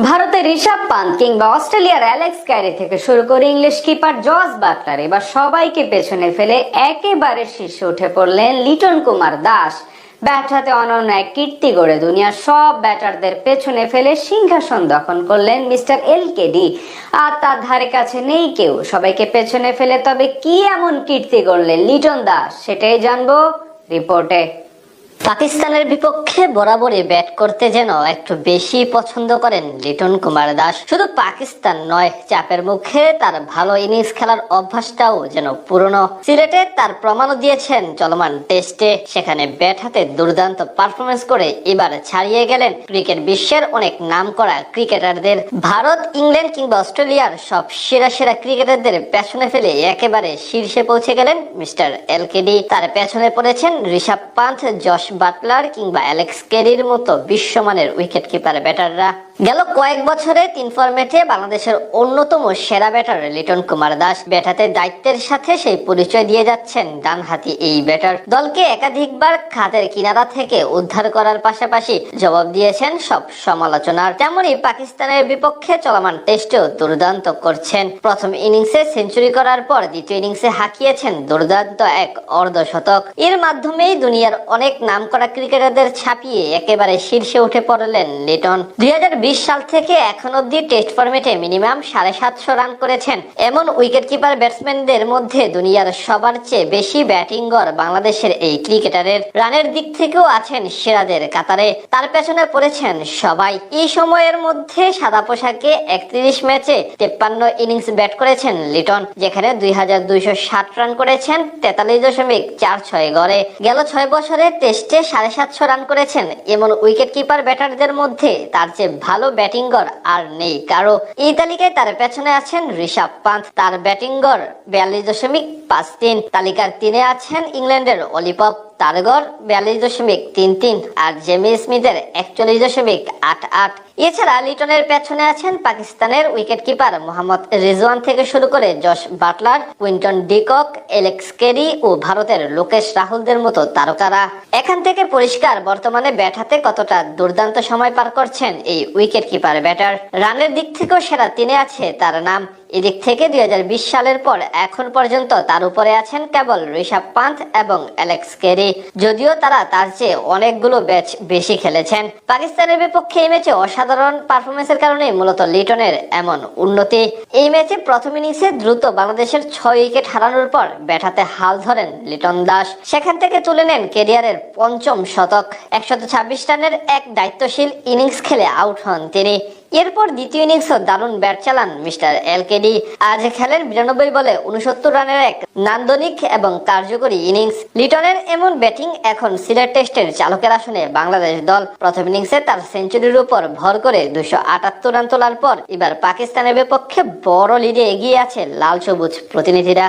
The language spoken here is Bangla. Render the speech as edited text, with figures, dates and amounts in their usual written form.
ভারতের ঋষভ পান্থ কিংবা অস্ট্রেলিয়ার অ্যালেক্স ক্যারি থেকে শুরু করে ইংলিশ কিপার জস বাটলার এবার সবাইকে পেছনে ফেলে একেবারে শীর্ষে উঠে পড়লেন লিটন কুমার দাস। ব্যাট হাতে অনন্য এক কীর্তি গড়ে দুনিয়ার সব ব্যাটারদের পেছনে ফেলে সিংহাসন দখল করলেন মিস্টার এলকেডি। আর তার ধারে কাছে নেই কেউ, সবাইকে পেছনে ফেলে তবে কি এমন কীর্তি গড়লেন লিটন দাস, সেটাই জানবো রিপোর্টে। পাকিস্তানের বিপক্ষে বরাবরই ব্যাট করতে যেন একটু বেশি পছন্দ করেন লিটন কুমার দাস। শুধু পাকিস্তান নয়, চাপের মুখে তার ভালো ইনিংস খেলার অভ্যাসটাও যেন পুরনো। সিলেটে তার প্রমাণও দিয়েছেন চলমান টেস্টে, সেখানে ব্যাট হাতে দুর্দান্ত পারফরমেন্স করে এবার ছাড়িয়ে গেলেন ক্রিকেট বিশ্বের অনেক নামকরা ক্রিকেটারদের। ভারত, ইংল্যান্ড কিংবা অস্ট্রেলিয়ার সব সেরা সেরা ক্রিকেটারদের পেছনে ফেলে একেবারে শীর্ষে পৌঁছে গেলেন মিস্টার এলকেডি। তার পেছনে পড়েছেন ঋষভ পান্থ, জস বাটলার কিংবা অ্যালেক্স ক্যারির মতো বিশ্বমানের উইকেট কিপার ব্যাটাররা। গেল কয়েক বছরে 3 ফরম্যাটে বাংলাদেশের অন্যতম সেরা ব্যাটার লিটন কুমার দাস। ব্যাট হাতে দায়িত্বের সাথে সেই পরিচয় দিয়ে যাচ্ছেন ডানহাতি এই ব্যাটার। দলকে একাধিকবার খাতের কিনারা থেকে উদ্ধার করার পাশাপাশি জবাব দিয়েছেন সব সমালোচনার। তেমনই পাকিস্তানের বিপক্ষে চলমান টেস্টেও দুর্দান্ত করছেন। প্রথম ইনিংসে সেঞ্চুরি করার পর দ্বিতীয় ইনিংসে হাঁকিয়েছেন দুর্দান্ত এক অর্ধশতক। এর মাধ্যমেই দুনিয়ার অনেক নামকরা ক্রিকেটারদের ছাপিয়ে একেবারে শীর্ষে উঠে পড়লেন লিটন। 2020 সাল থেকে এখন অব্দি টেস্ট ফরম্যাটে মিনিমাম 750 রান করেছেন এমন উইকেট কিপার ব্যাটসম্যানদের মধ্যে দুনিয়ার সবার চেয়ে বেশি ব্যাটিং গড় বাংলাদেশের এই ক্রিকেটারের। রানের দিক থেকেও আছেন সেরাদের কাতারে, তার পেছনে পড়েছেন সবাই। এই সময়ের মধ্যে সাদা পোশাকে 31 ম্যাচে 53 ইনিংস ব্যাট করেছেন লিটন, যেখানে 2260 রান করেছেন 43.46 গড়ে। গেল 6 বছরে টেস্টে 750 রান করেছেন এমন উইকেট কিপার ব্যাটারদের মধ্যে তার চেয়ে ভালো ব্যাটিং গড় আর নেই কারো। এই তালিকায় তার পেছনে আছেন ঋষভ পান্থ, তার ব্যাটিং গড় 42.53। তালিকার 3-এ আছেন ইংল্যান্ডের অলি পপ, তার গড় 42.33, আর জেমি স্মিথের 41.88। এছাড়া লিটনের পেছনে আছেন পাকিস্তানের উইকেট কিপার মোহাম্মদ রিজওয়ান থেকে শুরু করে Jos Buttler, Quinton de Kock, Alex Carey ও ভারতের লোকেশ রাহুলদের মতো তারকারা। এখান থেকে পরিষ্কার বর্তমানে ব্যাট হাতে কতটা দুর্দান্ত সময় পার করছেন এই উইকেট কিপার ব্যাটার। রানের দিক থেকেও সেরা 3-এ আছে তার নাম। এদিক থেকে 2020 সালের পর এখন পর্যন্ত তার উপরে আছেন কেবল ঋষভ পান্থ এবং অ্যালেক্স ক্যারি, যদিও তারা তার চেয়ে অনেকগুলো ম্যাচ বেশি খেলেছেন। পাকিস্তানের বিপক্ষে এই ম্যাচে অসাধারণ পারফরমেন্সের কারণে মূলত লিটনের এমন উন্নতি। এই ম্যাচে প্রথম ইনিংসে দ্রুত বাংলাদেশের 6 উইকেট হারানোর পর ব্যাট হাতে হাল ধরেন লিটন দাস। সেখান থেকে তুলে নেন ক্যারিয়ারের 5ম শতক। 126 রানের এক দায়িত্বশীল ইনিংস খেলে আউট হন তিনি। এরপর দ্বিতীয় ইনিংসও দারুণ ব্যাট চালান মিস্টার এলকেডি। আজ খেলেন 92 বলে 69 রানের এক নান্দনিক এবং কার্যকরী ইনিংস। লিটনের এমন ব্যাটিং এখন সিলেট টেস্টের চালকের আসনে বাংলাদেশ দল। প্রথম ইনিংসে তার সেঞ্চুরির উপর ভর করে 278 রান তোলার পর এবার পাকিস্তানের বিপক্ষে বড় লিডে এগিয়ে আছে লাল সবুজ প্রতিনিধিরা।